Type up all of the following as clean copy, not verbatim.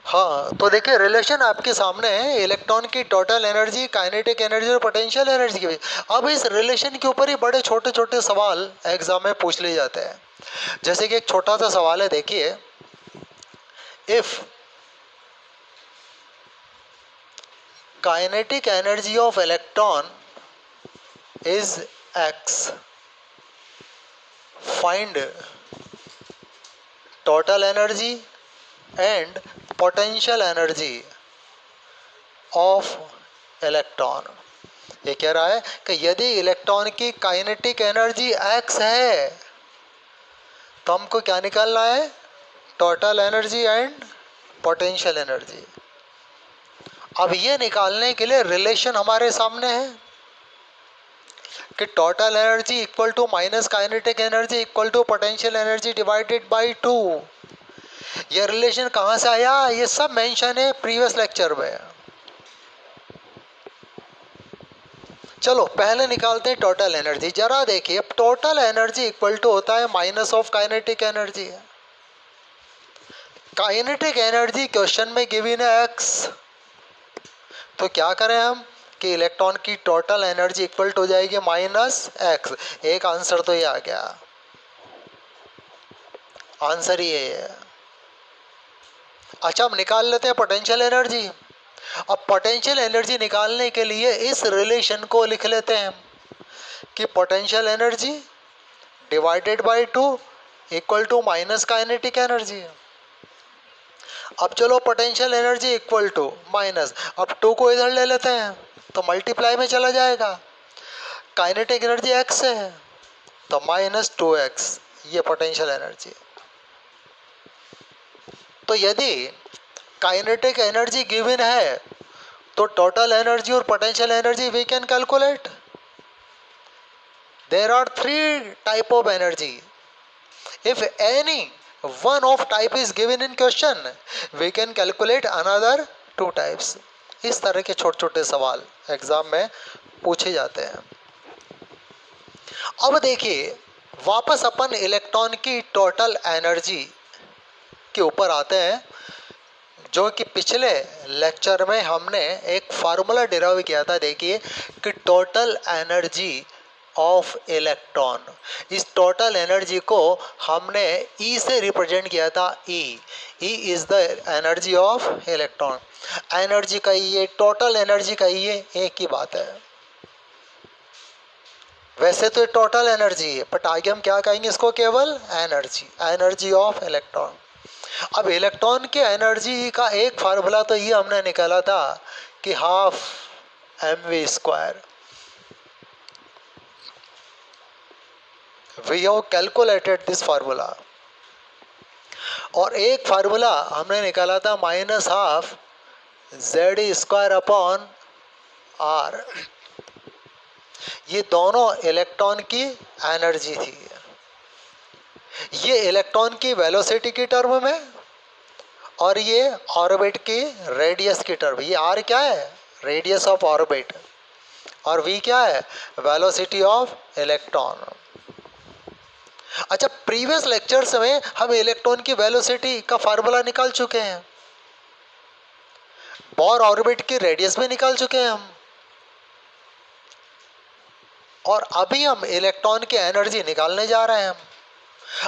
हाँ, तो देखिए रिलेशन आपके सामने है इलेक्ट्रॉन की टोटल एनर्जी, काइनेटिक एनर्जी और पोटेंशियल एनर्जी की भी। अब इस रिलेशन के ऊपर ही बड़े छोटे छोटे सवाल एग्जाम में पूछ लिए जाते हैं। जैसे कि एक छोटा सा सवाल है, देखिए, if kinetic energy of electron is x, find total energy and potential energy of electron. ये कह रहा है कि यदि इलेक्ट्रॉन की काइनेटिक एनर्जी x है तो हमको क्या निकालना है, total energy and potential energy. अब ये निकालने के लिए रिलेशन हमारे सामने है कि total energy equal to minus kinetic energy equal to potential energy divided by 2। ये रिलेशन कहाँ से आया, ये सब मेंशन है प्रीवियस लेक्चर में। चलो पहले निकालते हैं टोटल एनर्जी। जरा देखिए, अब टोटल एनर्जी इक्वल टू होता है minus of kinetic energy. Kinetic energy question में गिवन है x, तो क्या करें हम कि इलेक्ट्रॉन की टोटल एनर्जी इक्वल टू हो जाएगी माइनस x। एक आंसर तो ये आ गया, आंसर ये है। अच्छा, हम निकाल लेते हैं पोटेंशियल एनर्जी। अब पोटेंशियल एनर्जी निकालने के लिए इस रिलेशन को लिख लेते हैं कि potential energy divided by 2 equal to minus kinetic energy. अब चलो potential energy equal to minus, अब 2 को इधर ले लेते हैं तो मल्टीप्लाई में चला जाएगा। काइनेटिक एनर्जी x है तो माइनस 2x, ये पोटेंशियल एनर्जी। तो यदि काइनेटिक एनर्जी गिवन है तो टोटल एनर्जी और potential energy we can calculate. There are 3 type of energy. If any one of type is given in question, we can calculate another 2 types। इस तरह के छोटे छोटे सवाल एग्जाम में पूछे जाते हैं। अब देखिए, वापस अपन इलेक्ट्रॉन की टोटल एनर्जी के ऊपर आते हैं, जो कि पिछले लेक्चर में हमने एक फार्मूला डिराइव किया था। देखिए कि टोटल एनर्जी ऑफ इलेक्ट्रॉन, इस टोटल एनर्जी को हमने E से रिप्रेजेंट किया था। E is the energy of electron. Energy का ये, टोटल एनर्जी का ये एक ही बात है। वैसे तो टोटल एनर्जी है, बट आगे हम क्या कहेंगे इसको, केवल एनर्जी, एनर्जी ऑफ इलेक्ट्रॉन। अब इलेक्ट्रॉन के एनर्जी का एक फार्मूला तो ये हमने निकाला था कि half mv²। We have calculated this formula। और एक फार्मूला हमने निकाला था minus half z² upon r। ये दोनों इलेक्ट्रॉन की एनर्जी थी। ये इलेक्ट्रॉन की वेलोसिटी की टर्म में और ये ऑर्बिट की रेडियस की टर्म। ये r क्या है, रेडियस ऑफ ऑर्बिट, और v क्या है, वेलोसिटी ऑफ इलेक्ट्रॉन। अच्छा, प्रीवियस लेक्चर्स में हम इलेक्ट्रॉन की वेलोसिटी का फार्मूला निकाल चुके हैं, बोर ऑर्बिट की रेडियस भी निकाल चुके हैं हम, और अभी हम इलेक्ट्रॉन की एनर्जी निकालने जा रहे हैं।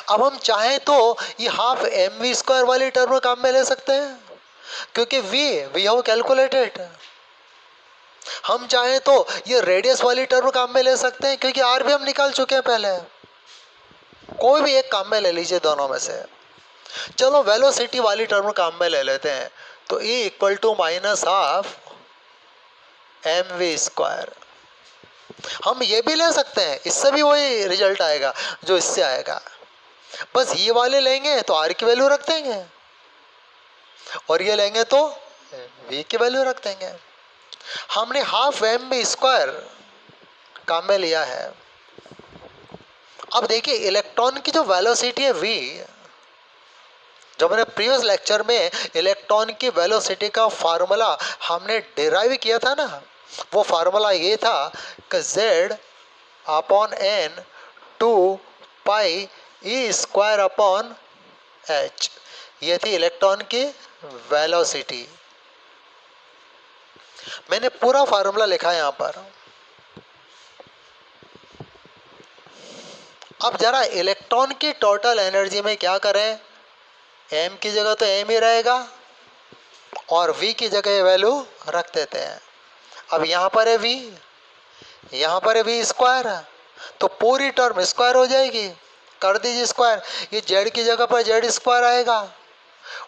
अब हम चाहें तो ये हाफ mv² वाली टर्म काम में ले सकते हैं, क्योंकि वी हैव कैलकुलेटेड। हम चाहें तो ये रेडियस वाली टर्म काम में ले सकते हैं, क्योंकि r भी हम निकाल चुके हैं पहले। कोई भी एक काम में ले लीजिए दोनों में से। चलो वेलोसिटी वाली टर्म काम में ले लेते हैं, तो E equal to minus half mv²। हम ये भी ले सकते हैं, इससे भी वही रिजल्ट आएगा जो इससे आएगा, बस ये वाले लेंगे तो r की वैल्यू रख देंगे और ये लेंगे तो v की वैल्यू रख देंगे। हमने हाफ mv² काम में लिया है। अब देखिए इलेक्ट्रॉन की जो वेलोसिटी है v, जो मैंने प्रीवियस लेक्चर में इलेक्ट्रॉन की वेलोसिटी का फार्मूला हमने डिराइव किया था ना, वो फार्मूला ये था कि z अपॉन n 2 पाई E² अपॉन h। ये थी इलेक्ट्रॉन की वेलोसिटी। मैंने पूरा फार्मूला लिखा है यहाँ पर। अब जरा इलेक्ट्रॉन की टोटल एनर्जी में क्या करें, m की जगह तो m ही रहेगा और v की जगह वैल्यू रख देते हैं। अब यहाँ पर है v, यहाँ पर है v स्क्वायर, तो पूरी टर्म स्क्वायर हो जाएगी, कर दीजिए स्क्वायर। ये z की जगह पर z स्क्वायर आएगा,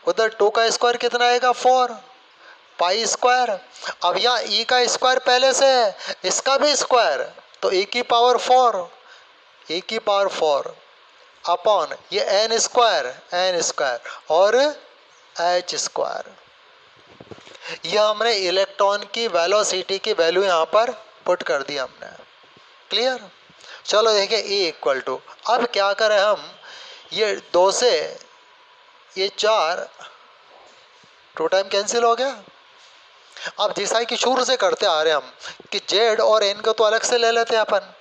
उधर 2 का स्क्वायर कितना आएगा 4 पाई स्क्वायर। अब यहाँ e का स्क्वायर पहले से है, इसका भी स्क्वायर, तो e की पावर 4, e की पावर 4 अपॉन ये n स्क्वायर और h स्क्वायर। यह हमने इलेक्ट्रॉन की वेलोसिटी की वैल्यू यहाँ पर पुट कर दी हमने। क्लियर। चलो देखिए E इक्वल टू, अब क्या करें हम, ये 2 से ये 4 2 टाइम कैंसिल हो गया। अब जैसा कि शुरू से करते आ रहे हम कि z और n को तो अलग से ले लेते हैं अपन,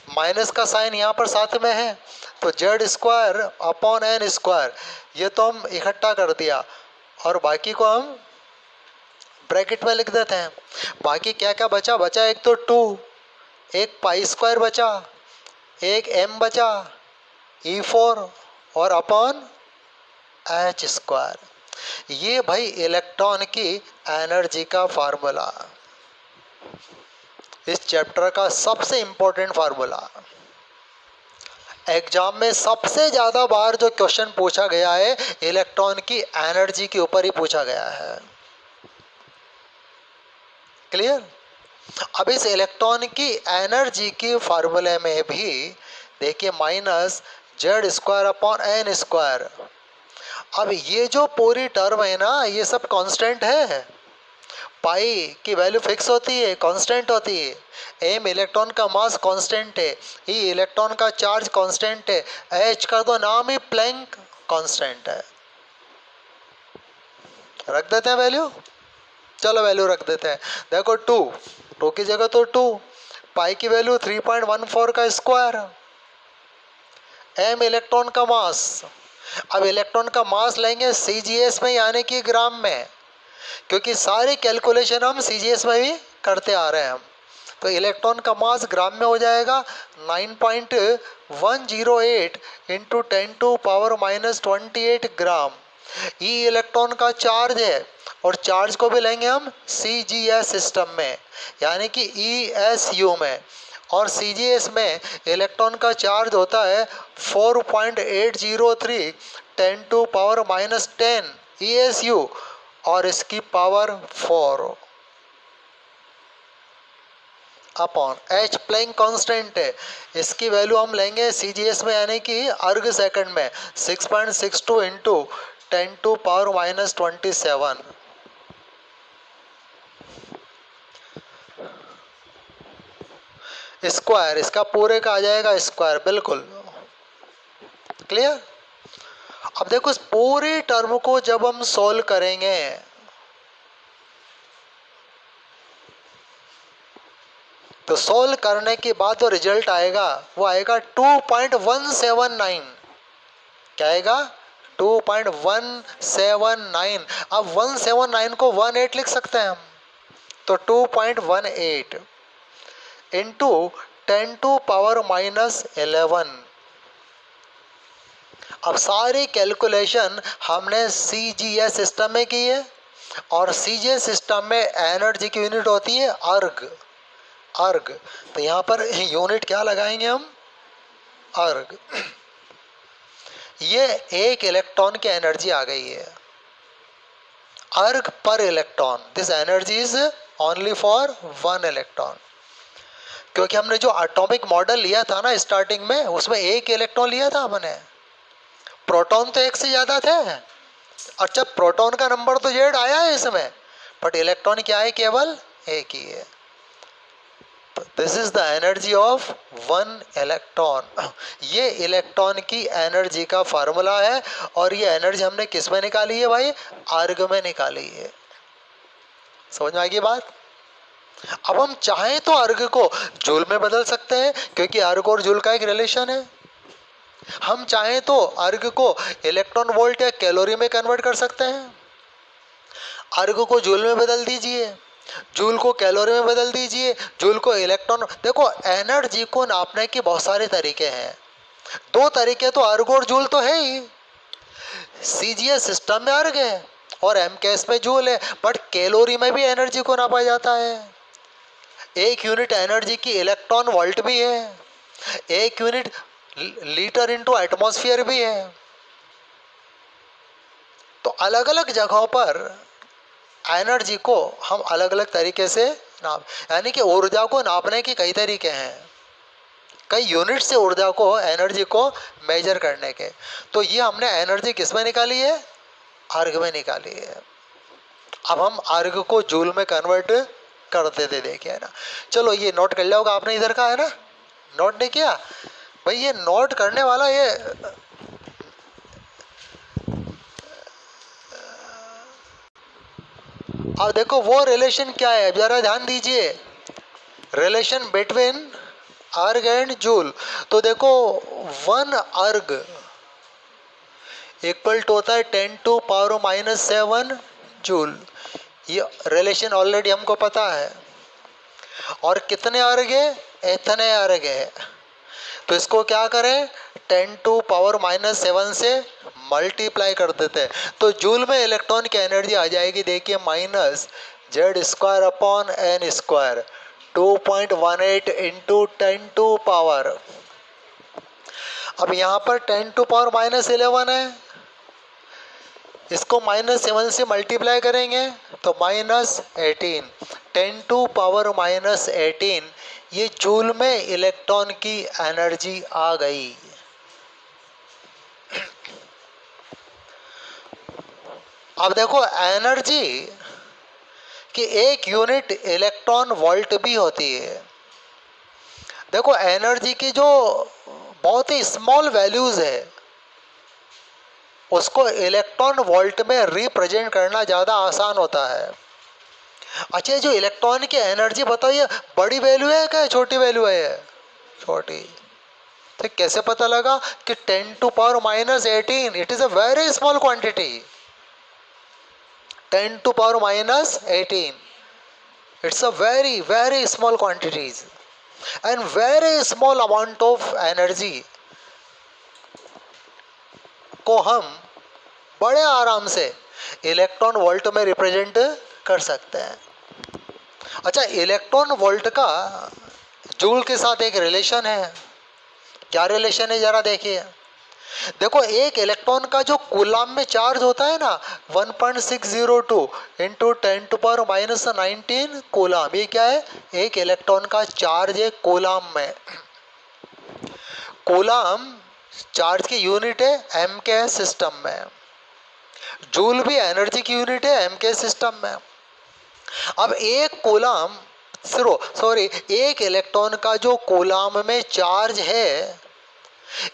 माइनस का साइन यहाँ पर साथ में है, तो z square upon n square ये तो हम इकट्ठा कर दिया और बाकी को हम ब्रैकेट में लिख देते हैं। बाकी क्या क्या बचा, एक तो 2, एक पाई स्क्वायर बचा, एक m बचा, E4 और अपॉन h स्क्वायर। ये भाई इलेक्ट्रॉन की एनर्जी का फार्मूला, इस चैप्टर का सबसे इंपॉर्टेंट फार्मूला। एग्जाम में सबसे ज्यादा बार जो क्वेश्चन पूछा गया है इलेक्ट्रॉन की एनर्जी के ऊपर ही पूछा गया है। क्लियर। अब इस इलेक्ट्रॉन की एनर्जी के फार्मूले में भी देखिए minus z square upon n square. अब ये जो पूरी टर्म है ना, ये सब कांस्टेंट है, पाई की वैल्यू फिक्स होती है, कांस्टेंट होती है, m इलेक्ट्रॉन का मास कांस्टेंट है, e इलेक्ट्रॉन का चार्ज कांस्टेंट है, h का तो नाम ही प्लैंक कांस्टेंट है। रख देते हैं वैल्यू, चलो वैल्यू रख देते हैं। देखो 2 की जगह तो 2, पाई की वैल्यू 3.14 का स्क्वायर, m इलेक्ट्रॉन का मास। अब इलेक्ट्रॉन का मास लेंगे CGS में यानी कि ग्राम में, क्योंकि सारी कैलकुलेशन हम CGS में भी करते आ रहे हैं हम, तो इलेक्ट्रॉन का मास ग्राम में हो जाएगा 9.108 इंटू 10⁻⁻28 ग्राम। ई इलेक्ट्रॉन का चार्ज है और चार्ज को भी लेंगे हम CGS सिस्टम में यानी कि ESU में, और CGS में इलेक्ट्रॉन का चार्ज होता है 4.803 10⁻⁻10 ESU और इसकी power 4 upon h Planck constant है, इसकी वैल्यू हम लेंगे CGS में यानी कि अर्ग सेकंड में 6.62 इंटू 10⁻⁻27 स्क्वायर, इसका पूरे का आ जाएगा स्क्वायर। बिल्कुल क्लियर। अब देखो इस पूरी टर्म को जब हम सोल्व करेंगे तो सोल्व करने के बाद जो रिजल्ट आएगा वो आएगा 2.179। क्या आएगा 2.179। अब 179 को 18 लिख सकते हैं हम, तो 2.18 इंटू 10⁻⁻11। अब सारी कैलकुलेशन हमने CGS सिस्टम में की है और CGS सिस्टम में एनर्जी की यूनिट होती है अर्ग। तो यहाँ पर यूनिट क्या लगाएंगे हम, अर्ग। ये एक इलेक्ट्रॉन की एनर्जी आ गई है, अर्ग पर electron. This energy is only for 1 electron, क्योंकि हमने जो एटॉमिक मॉडल लिया था ना स्टार्टिंग में, उसमें एक इलेक्ट्रॉन लिया था हमने, प्रोटॉन तो एक से ज्यादा थे। अच्छा प्रोटॉन का नंबर तो Z आया है इसमें, बट इलेक्ट्रॉन क्या है, केवल एक ही है। This is the energy of 1 electron. ये इलेक्ट्रॉन की एनर्जी का फार्मूला है और ये एनर्जी हमने किस में निकाली है भाई, अर्ग में निकाली है। समझ में आ गई बात। अब हम चाहें तो अर्ग को जूल में बदल सकते हैं, क्योंकि अर्ग और जूल का एक रिलेशन है। हम चाहें तो अर्ग को इलेक्ट्रॉन वोल्ट या कैलोरी में कन्वर्ट कर सकते हैं, अर्ग को जूल में बदल दीजिए, जूल को कैलोरी में बदल दीजिए, जूल को इलेक्ट्रॉन। देखो एनर्जी को नापने के बहुत सारे तरीके हैं, दो तरीके तो अर्ग और जूल तो है ही। सीजीएस सिस्टम में अर्ग है और एमकेएस में जूल है, बट कैलोरी में भी एनर्जी को नापा जाता है। एक यूनिट एनर्जी की इलेक्ट्रॉन वोल्ट भी है, एक यूनिट लीटर इनटू एटमॉस्फेयर भी है। तो अलग अलग जगहों पर एनर्जी को हम अलग अलग तरीके से नाप, यानी कि ऊर्जा को नापने के कई तरीके हैं, कई यूनिट से ऊर्जा को, एनर्जी को मेजर करने के। तो ये हमने एनर्जी किस में निकाली है, अर्ग में निकाली है। अब हम अर्ग को जूल में कन्वर्ट करते थे, देखिए है ना। चलो ये नोट कर लिया होगा आपने, इधर का है ना, नोट नहीं किया भाई, ये नोट करने वाला ये अब देखो वो रिलेशन क्या है, जरा ध्यान दीजिए, रिलेशन बिटवीन अर्ग एंड जूल। तो देखो 1 अर्ग इक्वल टू होता है 10⁻⁻7 जूल, ये रिलेशन ऑलरेडी हमको पता है। और कितने अर्ग है, इतने अर्ग है, तो इसको क्या करें, 10⁻⁻7 से मल्टीप्लाई कर देते हैं, तो जूल में इलेक्ट्रॉन की एनर्जी आ जाएगी, देखिए -z² / n², 2.18 इंटू 10⁻। अब यहाँ पर 10⁻⁻11 है, इसको -7 से मल्टीप्लाई करेंगे तो -18, 10⁻⁻18, ये जूल में इलेक्ट्रॉन की एनर्जी आ गई। अब देखो एनर्जी की एक यूनिट इलेक्ट्रॉन वोल्ट भी होती है। देखो एनर्जी की जो बहुत ही स्मॉल वैल्यूज है उसको इलेक्ट्रॉन वोल्ट में रिप्रेजेंट करना ज़्यादा आसान होता है। अच्छा, जो इलेक्ट्रॉन की एनर्जी बताइए, बड़ी वैल्यू है क्या छोटी वैल्यू है, छोटी। तो कैसे पता लगा कि 10⁻⁻18 it is a very small quantity, 10⁻⁻18 it's a very very small quantities and very small amount of energy को हम बड़े आराम से इलेक्ट्रॉन वोल्ट में रिप्रेजेंट कर सकते हैं। अच्छा, इलेक्ट्रॉन वोल्ट का जूल के साथ एक रिलेशन है, क्या रिलेशन है जरा देखिए। देखो एक इलेक्ट्रॉन का जो कूलाम में चार्ज होता है ना, 1.602 इंटू 10⁻⁻19 कूलाम, ये क्या है, एक इलेक्ट्रॉन का चार्ज है कूलाम में। कूलाम चार्ज की यूनिट है एम के सिस्टम में, जूल भी एनर्जी की यूनिट है एम के सिस्टम में। अब एक कूलाम एक इलेक्ट्रॉन का जो कूलाम में चार्ज है,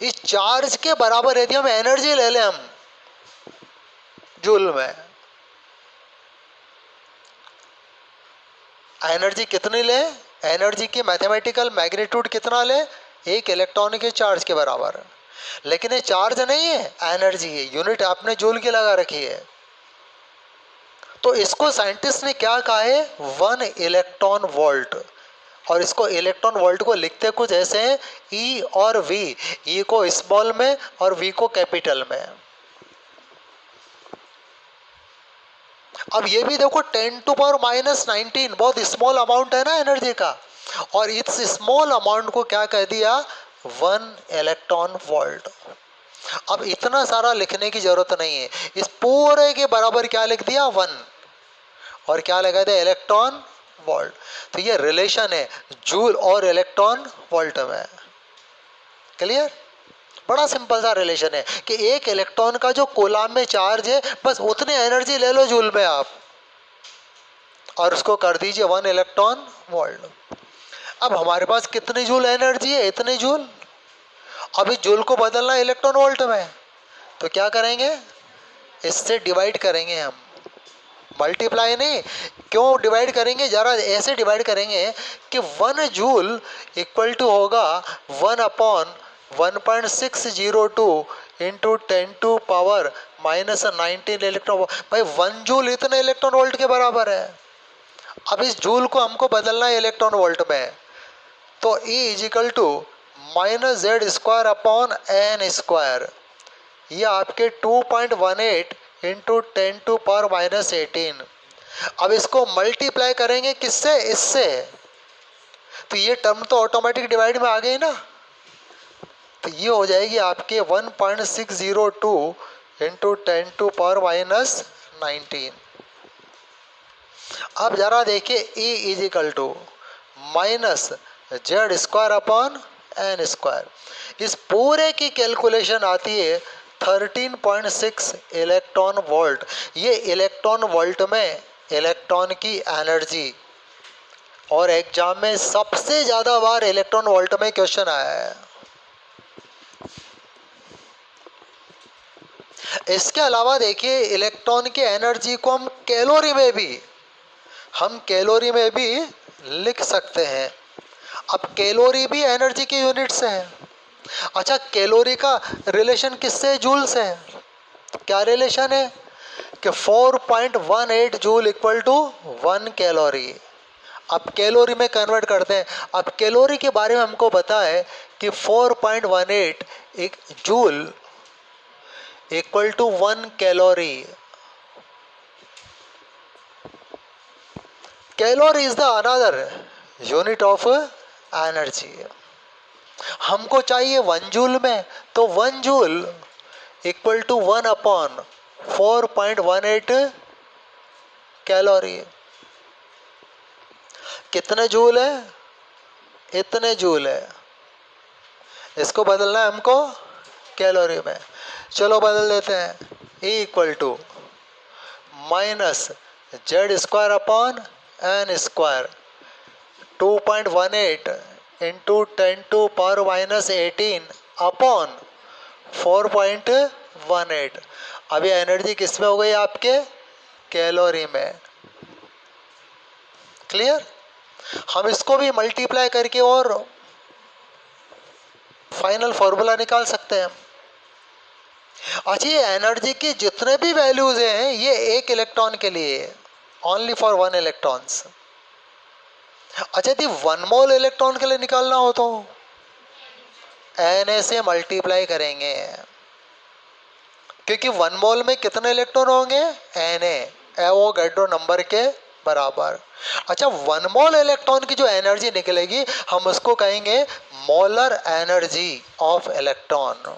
इस चार्ज के बराबर यदि हम एनर्जी ले लें, हम जूल में एनर्जी कितनी ले, एनर्जी की मैथमेटिकल मैग्नीट्यूड कितना ले, एक इलेक्ट्रॉन के चार्ज के बराबर। लेकिन ये चार्ज नहीं है, एनर्जी है, यूनिट आपने जूल की लगा रखी है। तो इसको साइंटिस्ट ने क्या कहा है, 1 इलेक्ट्रॉन वोल्ट। और इसको इलेक्ट्रॉन वोल्ट को लिखते कुछ ऐसे हैं, ई और वी, ई को स्मॉल में और वी को कैपिटल में। अब ये भी देखो 10⁻⁻19 बहुत स्मॉल अमाउंट है ना एनर्जी का, और इस स्मॉल अमाउंट को क्या कह दिया, 1 इलेक्ट्रॉन वोल्ट। अब इतना सारा लिखने की जरूरत नहीं है, इस पूरे के बराबर क्या लिख दिया, 1, और क्या लगा दिया, इलेक्ट्रॉन वोल्ट। तो ये रिलेशन है जूल और इलेक्ट्रॉन वोल्ट में। क्लियर, बड़ा सिंपल सा रिलेशन है कि एक इलेक्ट्रॉन का जो कूलाम में चार्ज है, बस उतनी एनर्जी ले लो जूल में आप, और उसको कर दीजिए 1 इलेक्ट्रॉन वोल्ट। अब हमारे पास कितनी जूल एनर्जी है, इतनी जूल। अभी जूल को बदलना इलेक्ट्रॉन वोल्ट में, तो क्या करेंगे, इससे डिवाइड करेंगे हम, मल्टीप्लाई नहीं। क्यों डिवाइड करेंगे, जरा ऐसे डिवाइड करेंगे कि 1 जूल इक्वल टू होगा 1 अपॉन 1.602 इंटू 10⁻⁻19 इलेक्ट्रॉन। भाई 1 जूल इतने इलेक्ट्रॉन वोल्ट के बराबर है। अब इस जूल को हमको बदलना है इलेक्ट्रॉन वोल्ट में, तो E equal to -z² upon n², ये आपके 2.18 इंटू 10⁻⁻18। अब इसको मल्टीप्लाई करेंगे किससे, इससे, तो ये टर्म तो ऑटोमेटिक डिवाइड में आ गई ना, तो ये हो जाएगी आपके 1.602 इंटू 10⁻⁻19। अब जरा देखिए E equal to -z² upon n², इस पूरे की कैलकुलेशन आती है 13.6 इलेक्ट्रॉन वोल्ट। ये इलेक्ट्रॉन वोल्ट में इलेक्ट्रॉन की एनर्जी, और एग्जाम में सबसे ज्यादा बार इलेक्ट्रॉन वोल्ट में क्वेश्चन आया है। इसके अलावा देखिए इलेक्ट्रॉन की एनर्जी को हम कैलोरी में भी लिख सकते हैं। अब कैलोरी भी एनर्जी की यूनिट्स है। अच्छा, कैलोरी का रिलेशन किससे, जूल से। क्या रिलेशन है कि 4.18 जूल इक्वल टू 1 कैलोरी। अब कैलोरी में कन्वर्ट करते हैं। अब कैलोरी के बारे में हमको पता है कि 4.18 एक joule equal to 1 calorie. Calorie is the another unit of energy. हमको चाहिए 1 जूल में, तो 1 joule equal to 1 upon 4.18 calorie. कितने जूल है, इतने जूल है। इसको बदलना है हमको कैलोरी में। चलो बदल देते हैं। E equal to -z² upon n², 2.18 into 10⁻⁻18 upon 4.18। अभी एनर्जी किस में हो गई आपके, कैलोरी में। क्लियर। हम इसको भी मल्टीप्लाई करके और फाइनल फॉर्मूला निकाल सकते हैं। अच्छा, ये एनर्जी की जितने भी वैल्यूज हैं ये एक इलेक्ट्रॉन के लिए, ओनली फॉर 1 इलेक्ट्रॉन्स। अच्छा, यदि 1 मोल इलेक्ट्रॉन के लिए निकालना हो तो Na से मल्टीप्लाई करेंगे, क्योंकि 1 मोल में कितने इलेक्ट्रॉन होंगे, Na, एवोगैड्रो नंबर के बराबर। अच्छा, 1 मोल इलेक्ट्रॉन की जो एनर्जी निकलेगी हम उसको कहेंगे मोलर एनर्जी ऑफ इलेक्ट्रॉन।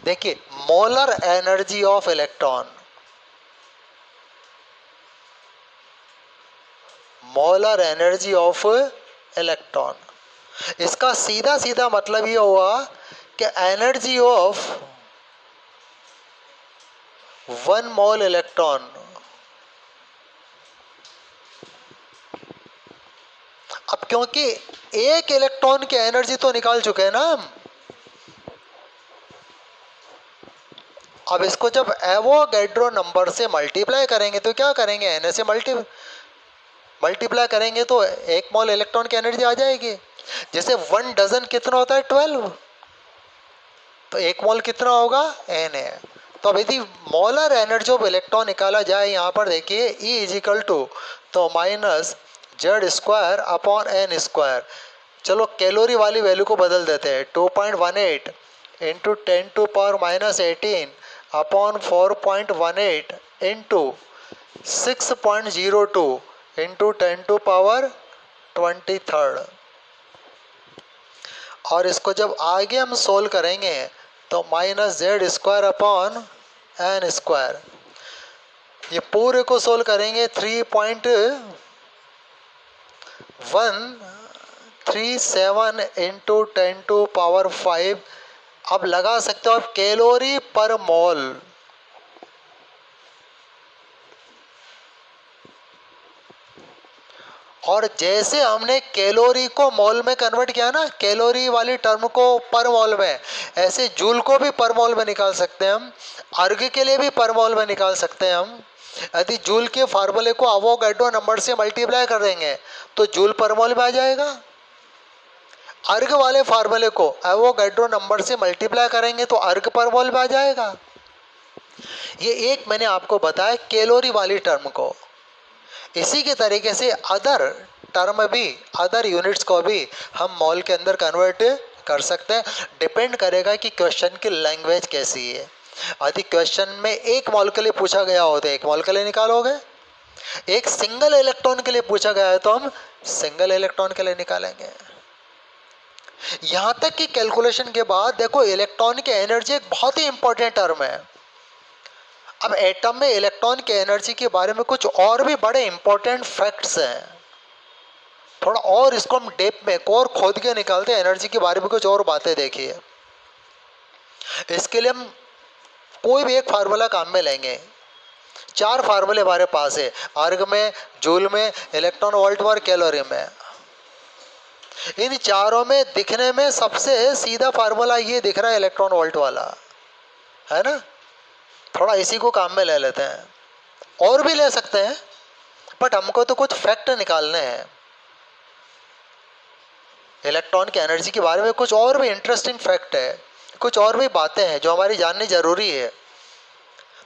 देखिए, molar energy of electron, molar energy of electron, इसका सीधा सीधा मतलब ये हुआ कि एनर्जी ऑफ 1 मोल इलेक्ट्रॉन। अब क्योंकि एक इलेक्ट्रॉन की एनर्जी तो निकाल चुके हैं ना हम, अब इसको जब एवोगैड्रो नंबर से मल्टीप्लाई करेंगे तो क्या करेंगे, Na से मल्टीप्लाई करेंगे तो 1 मोल इलेक्ट्रॉन की एनर्जी आ जाएगी। जैसे 1 डजन कितना होता है, 12, तो 1 मोल कितना होगा, Na। तो अब यदि मोलर एनर्जी ऑफ इलेक्ट्रॉन निकाला जाए, यहाँ पर देखिए E इजिकल टू तो -z² अपॉन n²। चलो कैलोरी वाली वैल्यू को बदल देते हैं, 2.18 इंटू 10⁻⁻18 अपॉन 4.18 इंटू 6.02 इंटू 10⁻23। और इसको जब आगे हम सोल्व करेंगे तो -z² अपॉन n², ये पूरे को सोल्व करेंगे 3.137 इंटू 10⁻5। अब लगा सकते हो आप कैलोरी पर मोल। और जैसे हमने कैलोरी को मोल में कन्वर्ट किया ना, कैलोरी वाली टर्म को पर मोल में, ऐसे जूल को भी पर मोल में निकाल सकते हैं हम, अर्ग के लिए भी पर मोल में निकाल सकते हैं हम। यदि जूल के फार्मूले को अवोगाड्रो नंबर से मल्टीप्लाई कर देंगे तो जूल पर मोल में आ जाएगा। अर्ग वाले फार्मूले को एवोगैड्रो नंबर से मल्टीप्लाई करेंगे तो अर्ग पर मोल आ जाएगा। ये एक मैंने आपको बताया कैलोरी वाली टर्म को। इसी के तरीके से अदर टर्म भी, अदर यूनिट्स को भी हम मॉल के अंदर कन्वर्ट कर सकते हैं। डिपेंड करेगा कि क्वेश्चन की लैंग्वेज कैसी है। यदि क्वेश्चन में एक मॉल के लिए पूछा गया हो तो एक मॉल के लिए निकालोगे, एक सिंगल इलेक्ट्रॉन के लिए पूछा गया है तो हम सिंगल इलेक्ट्रॉन के लिए निकालेंगे। यहां तक कि कैलकुलेशन के बाद देखो इलेक्ट्रॉन की एनर्जी एक बहुत ही इंपॉर्टेंट टर्म है। अब एटम में इलेक्ट्रॉन की एनर्जी के बारे में कुछ और भी बड़े इंपॉर्टेंट फैक्ट्स हैं। थोड़ा और इसको हम डेप में और खोद के निकालते हैं, एनर्जी के बारे में कुछ और बातें देखिए। इसके लिए हम कोई भी एक फार्मूला काम में लेंगे। 4 फार्मूले हमारे पास है, अर्ग में, जूल में, इलेक्ट्रॉन वोल्ट और कैलोरी में। इन चारों में दिखने में सबसे सीधा फार्मूला ये दिख रहा है, इलेक्ट्रॉन वोल्ट वाला, है ना। थोड़ा इसी को काम में ले लेते हैं, और भी ले सकते हैं बट हमको तो कुछ फैक्ट निकालने हैं। इलेक्ट्रॉन की एनर्जी के बारे में कुछ और भी इंटरेस्टिंग फैक्ट है, कुछ और भी बातें हैं जो हमारी जाननी जरूरी है।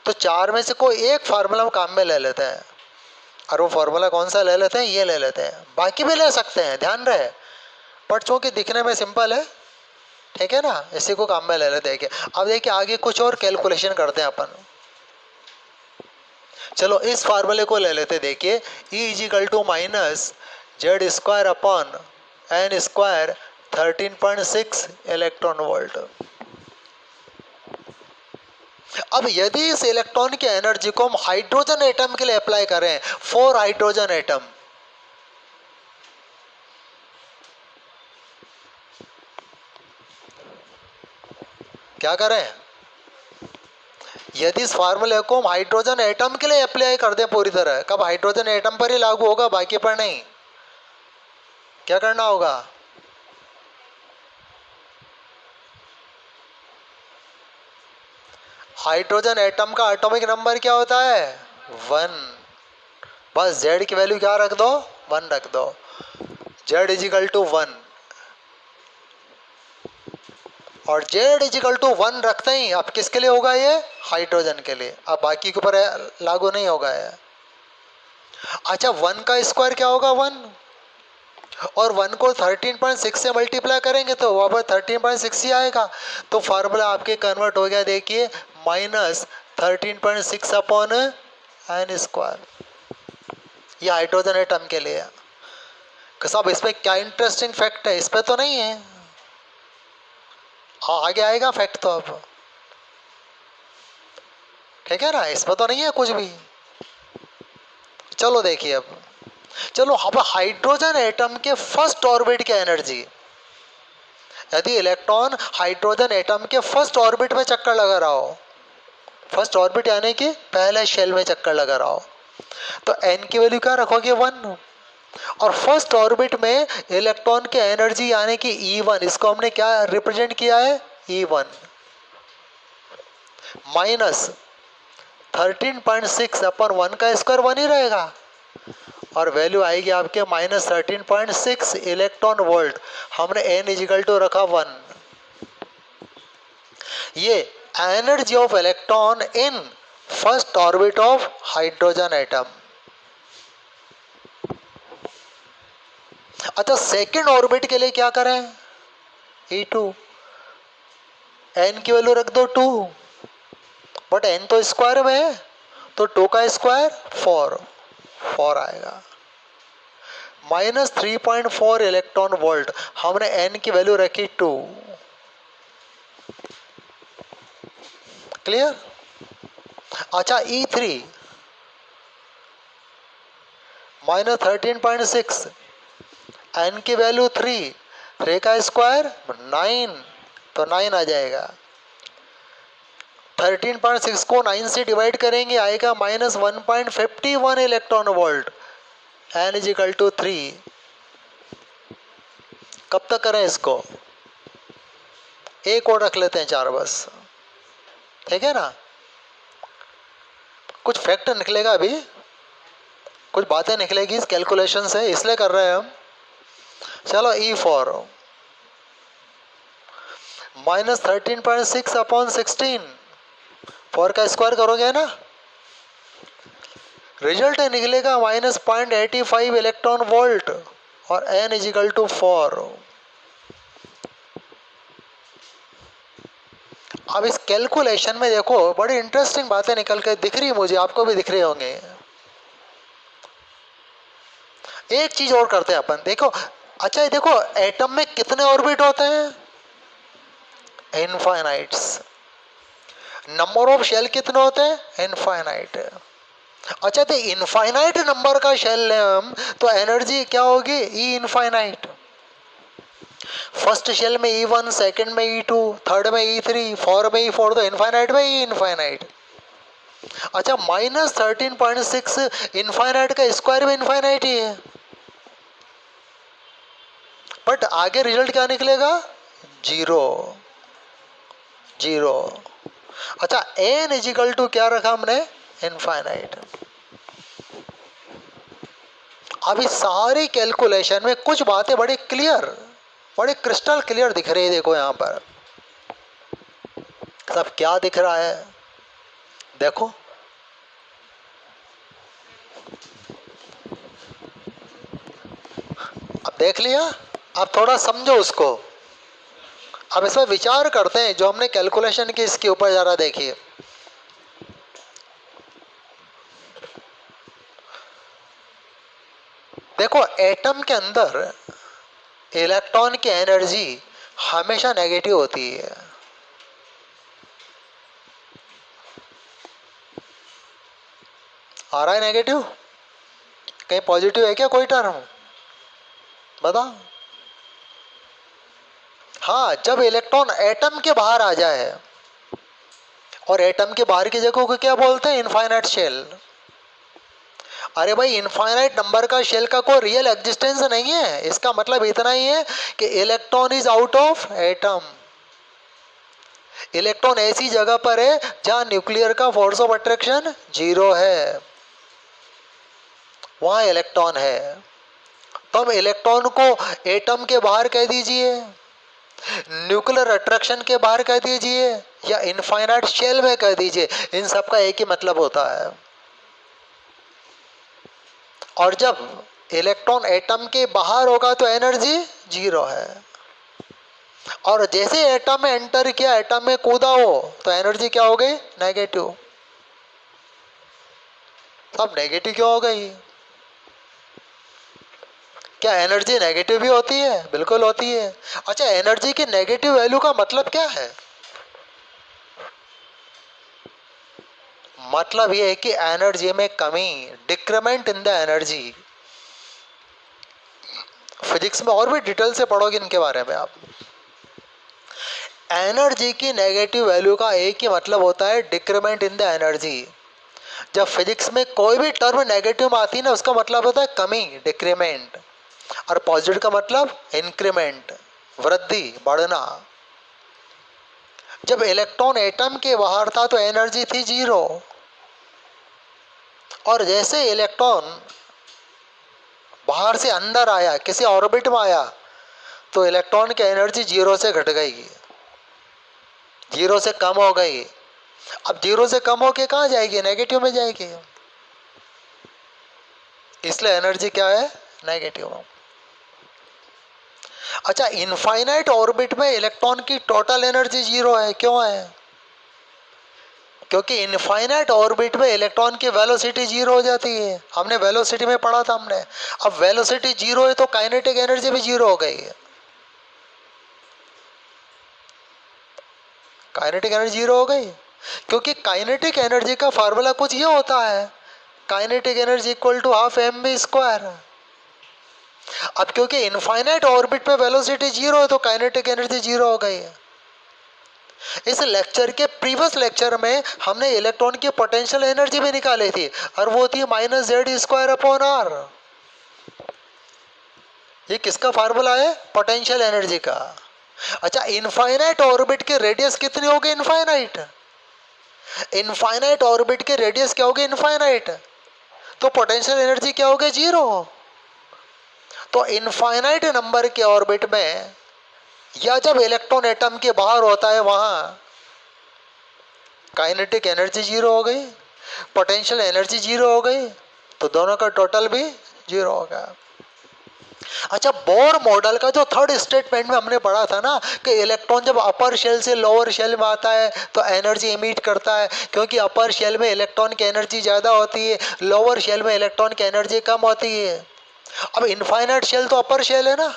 तो 4 में से कोई एक फार्मूला हम काम में ले लेते हैं, और वो फार्मूला कौन सा ले लेते हैं, ये ले लेते हैं। बाकी भी ले सकते हैं, ध्यान रहे, बट चूंकि दिखने में सिंपल है, ठीक है ना, इसी को काम में ले लेते हैं। अब देखिए आगे कुछ और कैलकुलेशन करते हैं अपन। चलो इस फार्मूले को ले लेते, देखिए E equal to minus Z square upon N square 13.6 electron volt. अब यदि इस इलेक्ट्रॉन की एनर्जी को हम हाइड्रोजन एटम के लिए अप्लाई करें, 4 हाइड्रोजन एटम, क्या करें, यदि इस फार्मूले को हम हाइड्रोजन एटम के लिए अप्लाई कर दें पूरी तरह, कब हाइड्रोजन एटम पर ही लागू होगा, बाकी पर नहीं। क्या करना होगा, हाइड्रोजन एटम का एटॉमिक नंबर क्या होता है, 1। बस Z की वैल्यू क्या रख दो, 1 रख दो। Z इजिकल टू 1, और Z इजिकल टू 1 रखते ही अब किसके लिए होगा, ये हाइड्रोजन के लिए। अब बाकी के ऊपर लागू नहीं होगा ये। अच्छा 1 का स्क्वायर क्या होगा, 1, और 1 को 13.6 से मल्टीप्लाई करेंगे तो वहाँ पर 13.6 ही आएगा। तो फार्मूला आपके कन्वर्ट हो गया, देखिए माइनस 13.6 अपॉन एन स्क्वायर। ये हाइड्रोजन एटम के लिए। सब इसमें क्या इंटरेस्टिंग फैक्ट है, इस पे तो नहीं है, हाँ आगे आएगा फैक्ट तो। अब ठीक है ना, इस पे तो नहीं है कुछ भी। चलो देखिए अब, चलो अब हाइड्रोजन एटम के फर्स्ट ऑर्बिट की एनर्जी, यदि इलेक्ट्रॉन हाइड्रोजन एटम के फर्स्ट ऑर्बिट में चक्कर लगा रहा हो, फर्स्ट ऑर्बिट यानी कि पहले शेल में चक्कर लगा रहा हो, तो n की वैल्यू क्या रखोगे, 1। और फर्स्ट ऑर्बिट में इलेक्ट्रॉन की एनर्जी यानी कि E1, इसको हमने क्या रिप्रेजेंट किया है, E1 माइनस 13.6 अपन 1 का स्क्वायर 1 ही रहेगा, और वैल्यू आएगी आपके माइनस 13.6 इलेक्ट्रॉन वोल्ट। हमने n इजिकल टू रखा 1। ये energy of electron in first orbit of hydrogen atom. अच्छा सेकेंड ऑर्बिट के लिए क्या करें, E2, n की वैल्यू रख दो 2, बट n तो स्क्वायर में है तो 2 का स्क्वायर 4 आएगा। माइनस 3.4 इलेक्ट्रॉन वोल्ट, हमने n की वैल्यू रखी 2। क्लियर। अच्छा E3 माइनस 13.6, n की वैल्यू 3 का स्क्वायर 9, तो 9 आ जाएगा। 13.6 को 9 से डिवाइड करेंगे आएगा माइनस 1.51 electron volt, n equal to 3। कब तक करें इसको, एक और रख लेते हैं 4 बस, ठीक है ना। कुछ फैक्ट निकलेगा अभी, कुछ बातें निकलेगी इस कैलकुलेशन से, इसलिए कर रहे हैं हम। चलो E4 -13.6 अपॉन 16, 4 का स्क्वायर करोगे ना, रिजल्ट निकलेगा -0.85 इलेक्ट्रॉन वोल्ट और n इजिकल टू 4। अब इस कैलकुलेशन में देखो बड़ी इंटरेस्टिंग बातें निकल के दिख रही, मुझे आपको भी दिख रहे होंगे। एक चीज और करते हैं अपन, देखो अच्छा ये देखो एटम में कितने ऑर्बिट होते हैं, इनफाइनाइट्स। नंबर ऑफ शेल कितने होते हैं, इनफाइनाइट। अच्छा तो इनफाइनाइट नंबर का शेल लें हम तो एनर्जी क्या होगी, ई इनफाइनाइट। फर्स्ट शेल में E1, सेकंड में E2, थर्ड में E3, फोर में E4, तो इनफाइनाइट में ई इनफाइनाइट। अच्छा -13.6 इनफाइनाइट का स्क्वायर भी इनफाइनाइट ही है, बट आगे रिजल्ट क्या निकलेगा, जीरो, जीरो। अच्छा n इजिकल टू क्या रखा हमने, इनफाइनाइट। अभी सारी कैलकुलेशन में कुछ बातें बड़ी क्लियर, बड़ी क्रिस्टल क्लियर दिख रही है। देखो यहां पर सब क्या दिख रहा है, देखो अब देख लिया, अब थोड़ा समझो उसको। अब इसमें विचार करते हैं, जो हमने कैलकुलेशन की इसके ऊपर जरा देखिए। देखो एटम के अंदर इलेक्ट्रॉन की एनर्जी हमेशा नेगेटिव होती है। आ रहा है नेगेटिव, कहीं पॉजिटिव है क्या कोई टर्म, बताओ। हाँ जब इलेक्ट्रॉन एटम के बाहर आ जाए, और एटम के बाहर की जगह को क्या बोलते हैं, इनफाइनाइट शेल। अरे भाई इनफाइनाइट नंबर का शेल का कोई रियल एग्जिस्टेंस नहीं है, इसका मतलब इतना ही है कि electron is out of atom. Electron ऐसी जगह पर है जहां न्यूक्लियर का फोर्स ऑफ अट्रैक्शन जीरो है, वहां इलेक्ट्रॉन है। तो हम इलेक्ट्रॉन को एटम के बाहर कह दीजिए, न्यूक्लियर अट्रैक्शन के बाहर कह दीजिए, या इनफाइनाइट शेल में कह दीजिए, इन सब का एक ही मतलब होता है। और जब इलेक्ट्रॉन एटम के बाहर होगा तो एनर्जी जीरो है, और जैसे एटम में एंटर किया, एटम में कूदा हो, तो एनर्जी क्या हो गई, नेगेटिव। अब नेगेटिव क्यों हो गई, क्या एनर्जी नेगेटिव भी होती है, बिल्कुल होती है। अच्छा एनर्जी की नेगेटिव वैल्यू का मतलब क्या है, मतलब ये है कि एनर्जी में कमी, decrement in the energy. Physics में और भी डिटेल से पढ़ोगे इनके बारे में आप। एनर्जी की नेगेटिव वैल्यू का एक ही मतलब होता है, डिक्रीमेंट इन द एनर्जी। जब फिजिक्स में कोई भी टर्म नेगेटिव में आती है ना, उसका मतलब होता है कमी, डिक्रीमेंट, और पॉजिटिव का मतलब इंक्रीमेंट, वृद्धि, बढ़ना। जब इलेक्ट्रॉन एटम के बाहर था तो एनर्जी थी जीरो, और जैसे इलेक्ट्रॉन बाहर से अंदर आया, किसी ऑर्बिट में आया, तो इलेक्ट्रॉन की एनर्जी जीरो से घट गई, जीरो से कम हो गई। अब जीरो से कम होके कहाँ जाएगी, नेगेटिव में जाएगी, इसलिए एनर्जी क्या है, नेगेटिव। अच्छा इनफाइनाइट ऑर्बिट में इलेक्ट्रॉन की टोटल एनर्जी जीरो है, क्यों है, क्योंकि इनफाइनाइट ऑर्बिट में इलेक्ट्रॉन की वेलोसिटी जीरो हो जाती है। हमने वेलोसिटी में पढ़ा था हमने। अब वेलोसिटी जीरो है तो काइनेटिक एनर्जी भी जीरो हो गई है, काइनेटिक एनर्जी जीरो हो गई, क्योंकि काइनेटिक एनर्जी का फार्मूला कुछ ये होता है, kinetic energy equal to half mv²। अब क्योंकि इनफाइनाइट ऑर्बिट में वेलोसिटी जीरो है तो काइनेटिक एनर्जी जीरो हो गई है। इस लेक्चर के प्रीवियस लेक्चर में हमने इलेक्ट्रॉन की पोटेंशियल एनर्जी भी निकाली थी, और वो थी -z²/r। ये किसका फार्मूला है, पोटेंशियल एनर्जी का। अच्छा इनफाइनाइट ऑर्बिट के रेडियस कितनी होगी, इनफाइनाइट, इनफाइनाइट ऑर्बिट के रेडियस क्या होगी, इनफाइनाइट, तो पोटेंशियल एनर्जी क्या होगी, जीरो। तो इनफाइनाइट नंबर के ऑर्बिट में या जब इलेक्ट्रॉन एटम के बाहर होता है वहां काइनेटिक एनर्जी जीरो हो गई, पोटेंशियल एनर्जी जीरो हो गई, तो दोनों का टोटल भी जीरो हो गया। अच्छा, बोर मॉडल का जो थर्ड स्टेटमेंट में हमने पढ़ा था ना कि इलेक्ट्रॉन जब अपर शेल से लोअर शेल में आता है तो एनर्जी इमिट करता है, क्योंकि अपर शेल में इलेक्ट्रॉन की एनर्जी ज़्यादा होती है, लोअर शेल में इलेक्ट्रॉन की एनर्जी कम होती है। अब इनफाइनाइट शेल तो अपर शेल है ना,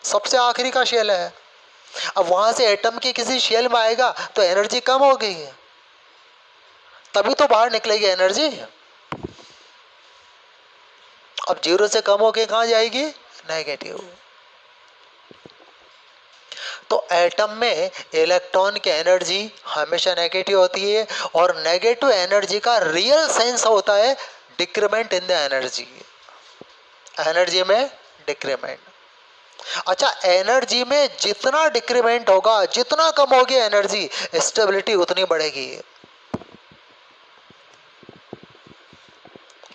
सबसे आखिरी का शेल है। अब वहां से एटम के किसी शेल में आएगा तो एनर्जी कम हो गई है, तभी तो बाहर निकलेगी एनर्जी। अब जीरो से कम होके कहाँ जाएगी? नेगेटिव। तो एटम में इलेक्ट्रॉन की एनर्जी हमेशा नेगेटिव होती है, और नेगेटिव एनर्जी का रियल सेंस होता है decrement in the energy, energy में डिक्रीमेंट। अच्छा, एनर्जी में जितना डिक्रीमेंट होगा, जितना कम होगी एनर्जी, स्टेबिलिटी उतनी बढ़ेगी।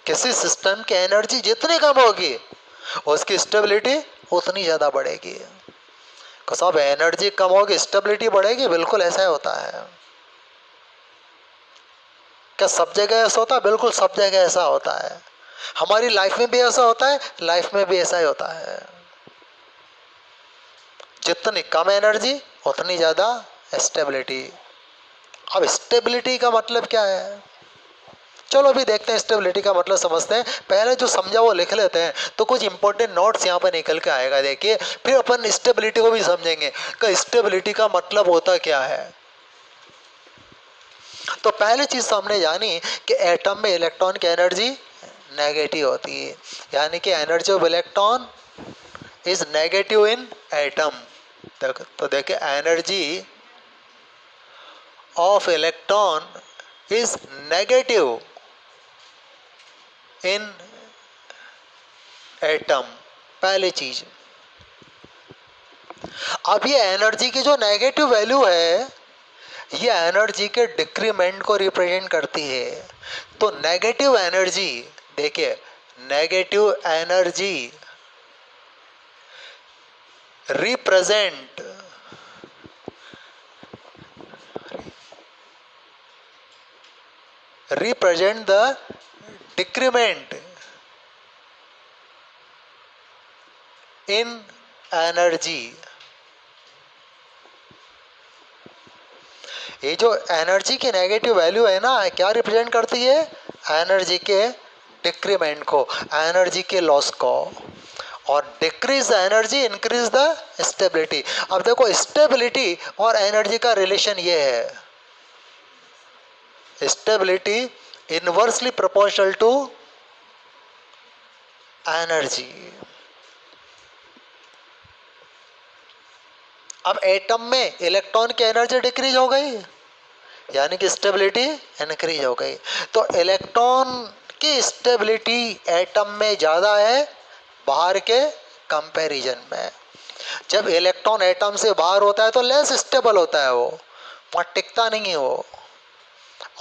किसी सिस्टम की एनर्जी जितनी कम होगी उसकी स्टेबिलिटी उतनी ज़्यादा बढ़ेगी। तो सब एनर्जी कम होगी स्टेबिलिटी बढ़ेगी, बिल्कुल ऐसा ही होता है। क्या सब जगह ऐसा होता है? बिल्कुल सब जगह ऐसा होता है। हमारी लाइफ में भी ऐसा होता है, लाइफ में भी ऐसा ही होता है। जितनी कम एनर्जी उतनी ज़्यादा स्टेबिलिटी। अब स्टेबिलिटी का मतलब क्या है? चलो अभी देखते हैं, स्टेबिलिटी का मतलब समझते हैं। पहले जो समझा वो लिख लेते हैं, तो कुछ इंपॉर्टेंट नोट्स यहाँ पर निकल के आएगा। देखिए, फिर अपन स्टेबिलिटी को भी समझेंगे कि स्टेबिलिटी का मतलब होता क्या है। तो पहली चीज हमने जानी कि एटम में इलेक्ट्रॉन की एनर्जी नेगेटिव होती है, यानी कि energy of electron is negative in atom. तो देखिए, energy of electron is negative in atom, पहली चीज। अब ये एनर्जी की जो नेगेटिव वैल्यू है, ये एनर्जी के डिक्रीमेंट को रिप्रेजेंट करती है। तो नेगेटिव एनर्जी, देखिए, negative energy represent the decrement in energy. ये जो एनर्जी की नेगेटिव वैल्यू है ना, क्या रिप्रेजेंट करती है? एनर्जी के डिक्रीमेंट को, एनर्जी के लॉस को। और decrease the energy increase the stability. अब देखो, स्टेबिलिटी और एनर्जी का रिलेशन ये है, stability inversely proportional to energy. अब एटम में इलेक्ट्रॉन की एनर्जी डिक्रीज हो गई, यानी कि स्टेबिलिटी इंक्रीज हो गई। तो इलेक्ट्रॉन की स्टेबिलिटी एटम में ज़्यादा है बाहर के कंपैरिजन में। जब इलेक्ट्रॉन एटम से बाहर होता है तो लेस स्टेबल होता है, वो वहाँ टिकता नहीं है वो।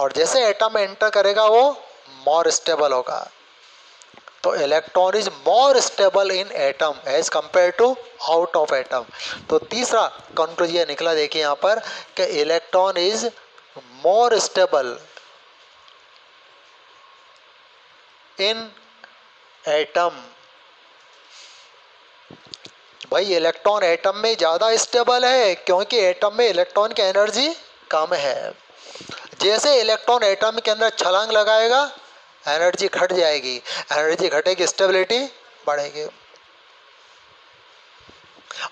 और जैसे एटम में एंटर करेगा वो मोर स्टेबल होगा। तो electron is more stable in atom as compare to out of atom. तो तीसरा कंक्लूजन निकला, देखिए यहाँ पर, कि electron is more stable in atom. भाई, इलेक्ट्रॉन एटम में ज़्यादा स्टेबल है क्योंकि एटम में इलेक्ट्रॉन की एनर्जी कम है। जैसे इलेक्ट्रॉन एटम के अंदर छलांग लगाएगा एनर्जी घट जाएगी, एनर्जी घटेगी स्टेबिलिटी बढ़ेगी।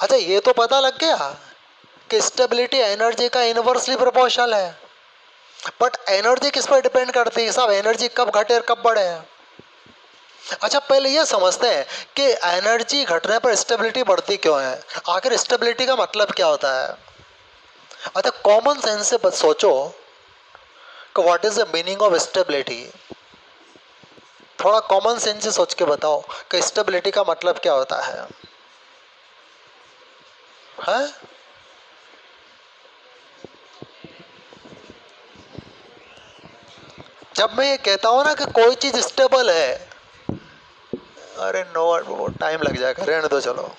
अच्छा, ये तो पता लग गया कि स्टेबिलिटी एनर्जी का इनवर्सली प्रोपोर्शनल है। बट एनर्जी किस पर डिपेंड करती है साहब? एनर्जी कब घटे और कब बढ़े? अच्छा, पहले ये समझते हैं कि एनर्जी घटने पर स्टेबिलिटी बढ़ती क्यों है, आखिर स्टेबिलिटी का मतलब क्या होता है। अच्छा, कॉमन सेंस से बस सोचो कि what is the meaning of stability. थोड़ा कॉमन सेंस से सोच के बताओ कि स्टेबिलिटी का मतलब क्या होता है? हैं? जब मैं ये कहता हूँ ना कि कोई चीज़ स्टेबल है, अरे नो, वो टाइम लग जाएगा, रहने दो, चलो।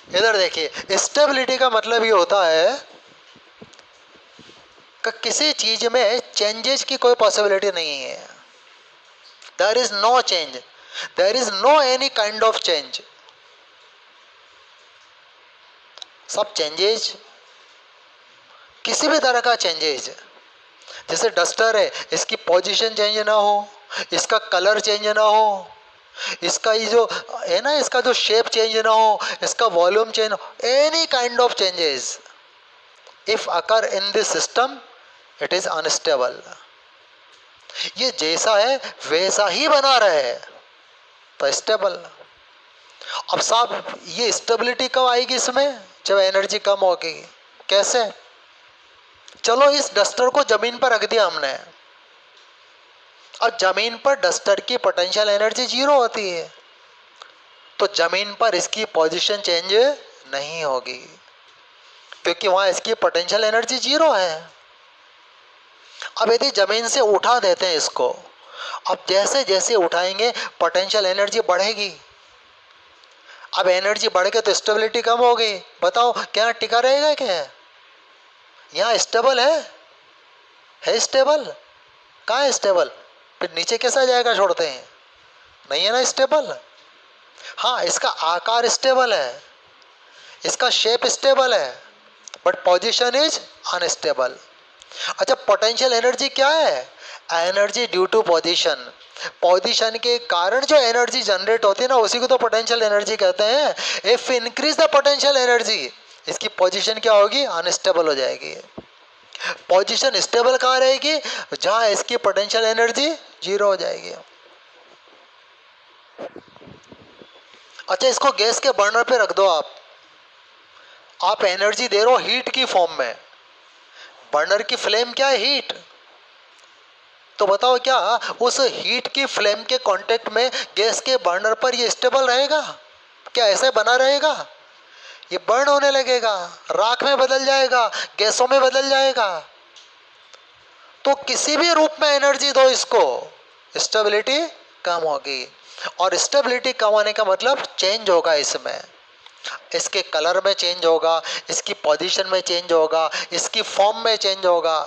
इधर देखिए, स्टेबिलिटी का मतलब ये होता है कि किसी चीज में चेंजेस की कोई पॉसिबिलिटी नहीं है। There is no change, there is no any kind of change. सब चेंजेस, किसी भी तरह का चेंजेस, जैसे डस्टर है, इसकी पोजीशन चेंज ना हो, इसका कलर चेंज ना हो, इसका ये जो है ना, इसका जो शेप चेंज ना हो, इसका volume change, any kind of changes if occur in this system, it is unstable. ये जैसा है वैसा ही बना रहे तो स्टेबल। अब साहब ये स्टेबिलिटी कब आएगी इसमें? जब एनर्जी कम होगी। कैसे? चलो इस डस्टर को जमीन पर रख दिया हमने, अब जमीन पर डस्टर की पोटेंशियल एनर्जी जीरो होती है, तो जमीन पर इसकी पोजीशन चेंज नहीं होगी, क्योंकि वहां इसकी पोटेंशियल एनर्जी जीरो है। अब यदि जमीन से उठा देते हैं इसको, अब जैसे जैसे उठाएंगे पोटेंशियल एनर्जी बढ़ेगी। अब एनर्जी बढ़ के तो स्टेबिलिटी कम हो गई। बताओ क्या टिका रहेगा? क्या यहाँ स्टेबल है स्टेबल? कहाँ है स्टेबल? फिर नीचे कैसा जाएगा? छोड़ते हैं, नहीं है ना स्टेबल। हाँ, इसका आकार स्टेबल है, इसका शेप स्टेबल है, बट पोजीशन इज अनस्टेबल। अच्छा, पोटेंशियल एनर्जी क्या है? Energy due to position. Position के कारण जो एनर्जी जनरेट होती है ना, उसी को तो पोटेंशियल एनर्जी कहते हैं। If increase the potential energy, इसकी पोजीशन क्या होगी? अनस्टेबल हो जाएगी। पोजीशन स्टेबल कहाँ रहेगी? जहां इसकी पोटेंशियल एनर्जी जीरो हो जाएगी। अच्छा, इसको गैस के बर्नर पे रख दो आप एनर्जी दे रहे हो हीट की फॉर्म में। बर्नर की फ्लेम क्या है? हीट। तो बताओ क्या उस हीट की फ्लेम के कांटेक्ट में गैस के बर्नर पर ये स्टेबल रहेगा? क्या ऐसे बना रहेगा? ये बर्न होने लगेगा, राख में बदल जाएगा, गैसों में बदल जाएगा। तो किसी भी रूप में एनर्जी दो इसको, स्टेबिलिटी कम होगी। और स्टेबिलिटी कम होने का मतलब चेंज होगा इसमें, इसके कलर में चेंज होगा, इसकी पोजीशन में चेंज होगा, इसकी फॉर्म में चेंज होगा।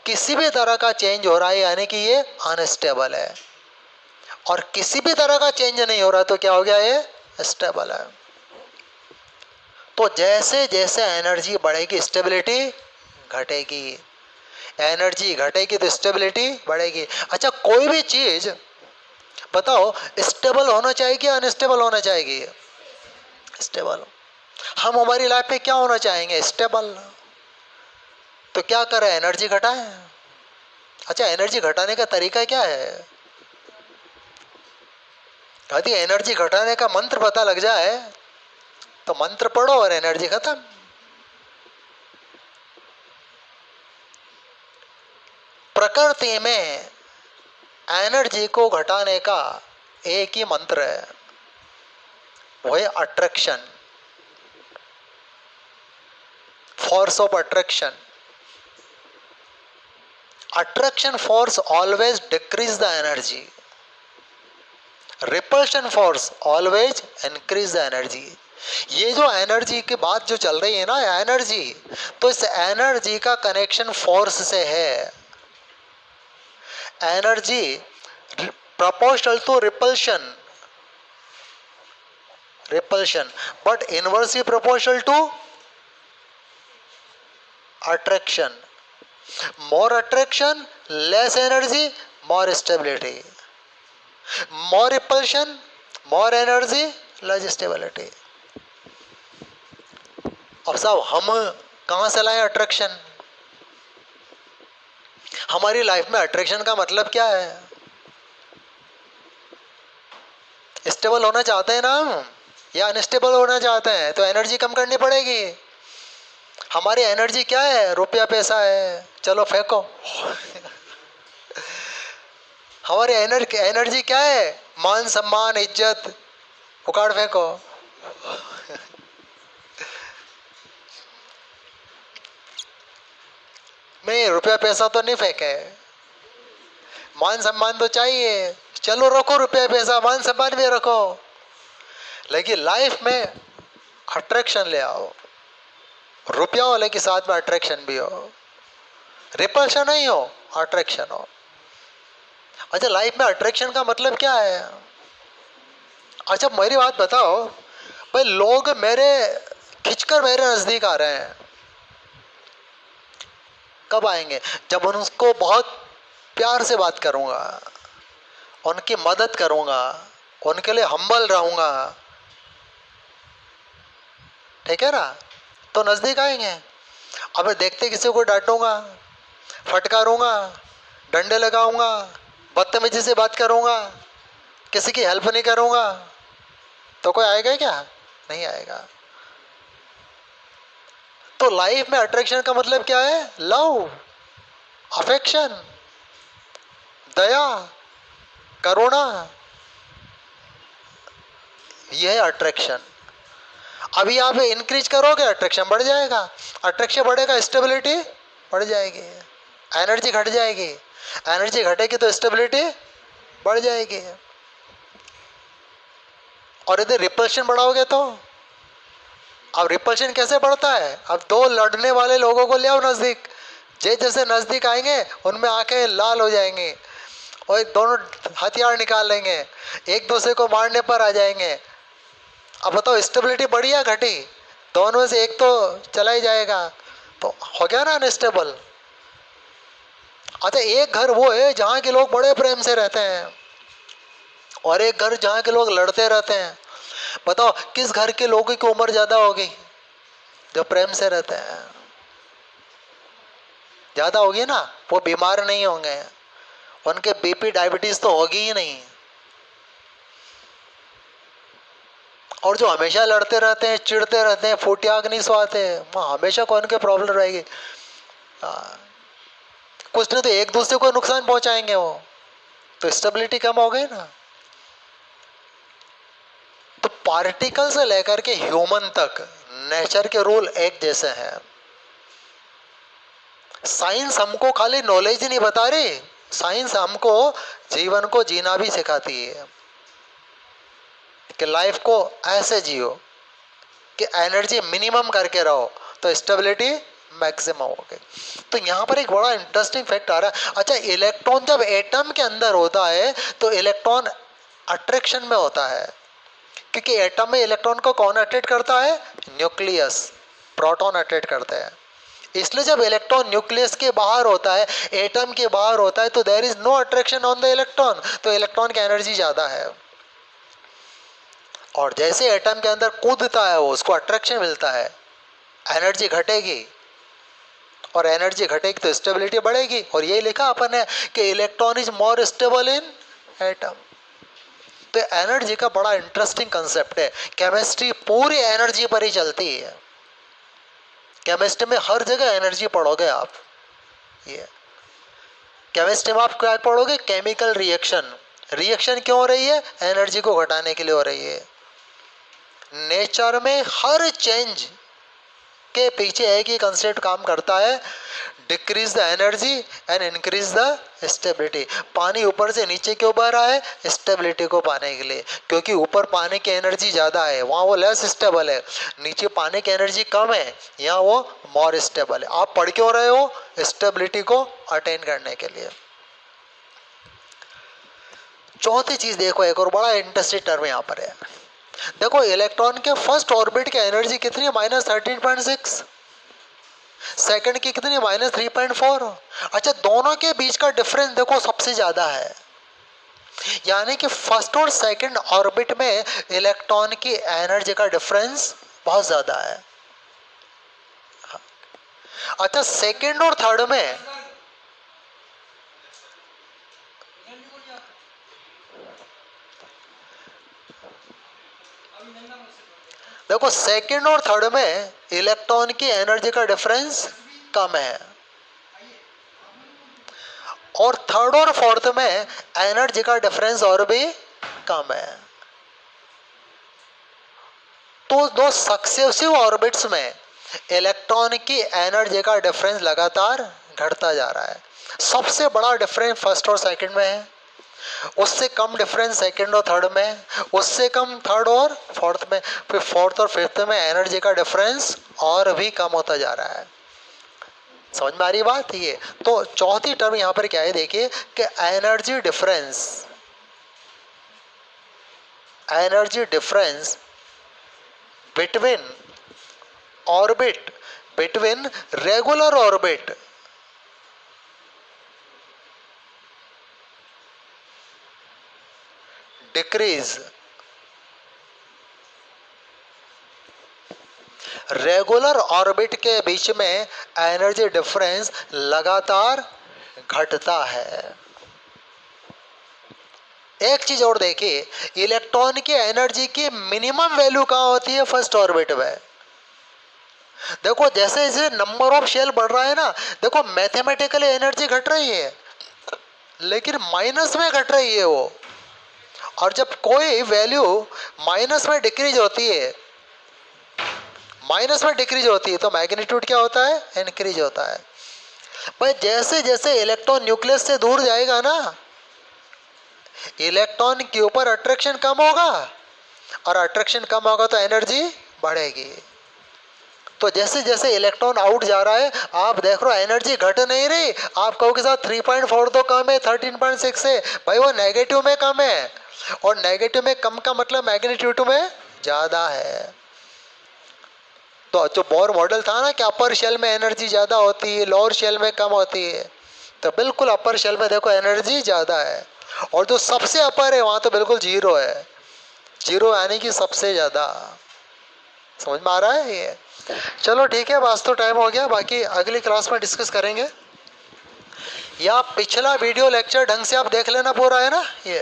किसी भी तरह का चेंज हो रहा है यानी कि ये अनस्टेबल है, और किसी भी तरह का चेंज नहीं हो रहा तो क्या हो गया? ये स्टेबल है। तो जैसे जैसे एनर्जी बढ़ेगी स्टेबिलिटी घटेगी, एनर्जी घटेगी तो स्टेबिलिटी बढ़ेगी। अच्छा, कोई भी चीज बताओ स्टेबल होना चाहिए या अनस्टेबल होना चाहिए? स्टेबल। हम हमारी लाइफ में क्या होना चाहेंगे? स्टेबल। तो क्या करें? एनर्जी घटाएं। अच्छा, एनर्जी घटाने का तरीका क्या है? यदि एनर्जी घटाने का मंत्र पता लग जाए तो मंत्र पढ़ो और एनर्जी खत्म। प्रकृति में एनर्जी को घटाने का एक ही मंत्र है, वो है attraction, force of attraction. Attraction force always decrease the energy, repulsion force always increase the energy. ये जो एनर्जी की बात जो चल रही है ना, एनर्जी, तो इस एनर्जी का कनेक्शन फोर्स से है। Energy proportional to repulsion, but inversely proportional to attraction. More attraction, less energy, more stability. More repulsion, more energy, less stability. अब साहब हम कहाँ से लाएं अट्रैक्शन? हमारी लाइफ में अट्रैक्शन का मतलब क्या है? स्टेबल होना चाहते हैं ना हम, या अनस्टेबल होना चाहते हैं? तो एनर्जी कम करनी पड़ेगी। हमारी एनर्जी क्या है? रुपया पैसा है, चलो फेंको। हमारी एनर्जी क्या है? मान सम्मान इज्जत, उखाड़ फेंको। नहीं, रुपया पैसा तो नहीं फेंके, मान सम्मान तो चाहिए। चलो रखो रुपया पैसा, मान सम्मान भी रखो, लेकिन लाइफ में अट्रैक्शन ले आओ, रुपया वाले के साथ में अट्रैक्शन भी हो, रिपल्शन नहीं हो, अट्रैक्शन हो। अच्छा, लाइफ में अट्रैक्शन का मतलब क्या है? अच्छा मेरी बात बताओ भाई, लोग मेरे खिंचकर मेरे नजदीक आ रहे हैं, कब आएंगे? जब उनको बहुत प्यार से बात करूंगा, उनकी मदद करूंगा, उनके लिए हम्बल रहूंगा, ठीक है ना, तो नजदीक आएंगे। अब देखते किसी को डांटूंगा, फटकारूंगा, डंडे लगाऊंगा, बदतमीजी से बात करूंगा, किसी की हेल्प नहीं करूंगा, तो कोई आएगा क्या? नहीं आएगा। तो लाइफ में अट्रैक्शन का मतलब क्या है? लव, अफेक्शन, दया, करुणा, यह है अट्रैक्शन। अभी आप इंक्रीज करोगे अट्रैक्शन बढ़ जाएगा, अट्रैक्शन बढ़ेगा स्टेबिलिटी बढ़ जाएगी, एनर्जी घट जाएगी, एनर्जी घटेगी तो स्टेबिलिटी बढ़ जाएगी। और यदि रिपल्शन बढ़ाओगे तो, अब रिपल्शन कैसे बढ़ता है? अब दो लड़ने वाले लोगों को ले आओ नजदीक, जैसे नजदीक आएंगे उनमें आंखें लाल हो जाएंगी और दोनों हथियार निकाल लेंगे, एक दूसरे को मारने पर आ जाएंगे। अब बताओ स्टेबिलिटी बढ़ी या घटी? दोनों से एक तो चला ही जाएगा, तो हो गया ना अनस्टेबल। अच्छा, एक घर वो है जहाँ के लोग बड़े प्रेम से रहते हैं और एक घर जहाँ के लोग लड़ते रहते हैं। बताओ किस घर के लोगों की उम्र ज्यादा होगी? जो प्रेम से रहते हैं ज्यादा होगी ना, वो बीमार नहीं होंगे, उनके बीपी डायबिटीज तो होगी ही नहीं। और जो हमेशा लड़ते रहते हैं, चिढ़ते रहते हैं, फूटी आग नहीं स्वाते, वहाँ हमेशा कौन के प्रॉब्लम रहेगी। कुछ नहीं तो एक दूसरे को नुकसान पहुंचाएंगे वो, तो स्टेबिलिटी कम हो गई ना। तो पार्टिकल से लेकर के ह्यूमन तक नेचर के रूल एक जैसे हैं। साइंस हमको खाली नॉलेज ही नहीं बता रही, साइंस हमको जीवन को जीना भी सिखाती है कि लाइफ को ऐसे जियो कि एनर्जी मिनिमम करके रहो तो स्टेबिलिटी मैक्सिमम हो गई। तो यहाँ पर एक बड़ा इंटरेस्टिंग फैक्ट आ रहा है। अच्छा, इलेक्ट्रॉन जब एटम के अंदर होता है तो इलेक्ट्रॉन अट्रैक्शन में होता है, क्योंकि एटम में इलेक्ट्रॉन को कौन अट्रैक्ट करता है? न्यूक्लियस, प्रोटॉन अट्रैक्ट करते हैं। इसलिए जब इलेक्ट्रॉन न्यूक्लियस के बाहर होता है, एटम के बाहर होता है, तो there is no attraction on the electron, तो इलेक्ट्रॉन की एनर्जी ज़्यादा है। और जैसे एटम के अंदर कूदता है वो, उसको अट्रैक्शन मिलता है, एनर्जी घटेगी, और एनर्जी घटेगी तो स्टेबिलिटी बढ़ेगी। और ये लिखा अपन है कि electron is more stable in atom. तो एनर्जी का बड़ा इंटरेस्टिंग कंसेप्ट है। केमिस्ट्री पूरी एनर्जी पर ही चलती है। केमिस्ट्री में हर जगह एनर्जी पढ़ोगे आप। ये केमिस्ट्री में आप क्या पढ़ोगे? Chemical reaction. रिएक्शन क्यों हो रही है? एनर्जी को घटाने के लिए हो रही है। नेचर में हर चेंज के पीछे एक ही कंसेप्ट काम करता है, decrease the energy and increase the stability. पानी ऊपर से नीचे क्यों बह रहा है? स्टेबिलिटी को पाने के लिए, क्योंकि ऊपर पानी की एनर्जी ज़्यादा है, वहाँ वो लेस स्टेबल है। नीचे पानी की एनर्जी कम है, यहाँ वो मोर स्टेबल है। आप पढ़ क्यों रहे हो? स्टेबिलिटी को अटेन करने के लिए। चौथी चीज़ देखो, एक और बड़ा इंटरेस्टिंग टर्म यहाँ पर है। देखो इलेक्ट्रॉन के फर्स्ट ऑर्बिट की एनर्जी कितनी है? -13.6। सेकंड की कितनी? -3.4। अच्छा, दोनों के बीच का डिफरेंस देखो सबसे ज्यादा है, यानी कि फर्स्ट और सेकंड ऑर्बिट में इलेक्ट्रॉन की एनर्जी का डिफरेंस बहुत ज्यादा है। अच्छा, सेकंड और थर्ड में देखो, सेकंड और थर्ड में इलेक्ट्रॉन की एनर्जी का डिफरेंस कम है, और थर्ड और फोर्थ में एनर्जी का डिफरेंस और भी कम है। तो दो सक्सेसिव ऑर्बिट्स में इलेक्ट्रॉन की एनर्जी का डिफरेंस लगातार घटता जा रहा है। सबसे बड़ा डिफरेंस फर्स्ट और सेकंड में है, उससे कम डिफरेंस सेकंड और थर्ड में, उससे कम थर्ड और फोर्थ में, फिर फोर्थ और फिफ्थ में एनर्जी का डिफरेंस और भी कम होता जा रहा है। समझ में आ रही बात ये? तो चौथी टर्म यहां पर क्या है, देखिए कि energy difference between orbit, between regular orbit decrease, regular orbit के बीच में एनर्जी डिफरेंस लगातार घटता है। एक चीज और देखिए, इलेक्ट्रॉन की एनर्जी की मिनिमम वैल्यू कहां होती है? फर्स्ट ऑर्बिट में। देखो जैसे जैसे नंबर ऑफ शेल बढ़ रहा है ना, देखो मैथमेटिकली एनर्जी घट रही है लेकिन माइनस में घट रही है वो। और जब कोई वैल्यू माइनस में डिक्रीज होती है, तो मैग्नीट्यूड क्या होता है? इंक्रीज होता है। भाई जैसे जैसे इलेक्ट्रॉन न्यूक्लियस से दूर जाएगा ना, इलेक्ट्रॉन के ऊपर अट्रैक्शन कम होगा, और अट्रैक्शन कम होगा तो एनर्जी बढ़ेगी। तो जैसे जैसे इलेक्ट्रॉन आउट जा रहा है, आप देख रहे हो एनर्जी घट नहीं रही। आप कहोगे साथ 3.4 तो कम है, 13.6 है, भाई वो नेगेटिव में कम है, और नेगेटिव में कम का मतलब मैग्नीट्यूड में ज्यादा है। तो जो बोर मॉडल था ना कि अपर शेल में एनर्जी ज्यादा होती है, लोअर शेल में कम होती है, तो बिल्कुल अपर शेल में देखो एनर्जी ज्यादा है, और जो सबसे अपर है वहां तो बिल्कुल जीरो है। जीरो यानी कि सबसे ज्यादा। समझ में आ रहा है ये? चलो ठीक है, बस तो टाइम हो गया, बाकी अगली क्लास में डिस्कस करेंगे। या पिछला वीडियो लेक्चर ढंग से आप देख लेना, पूरा है ना ये।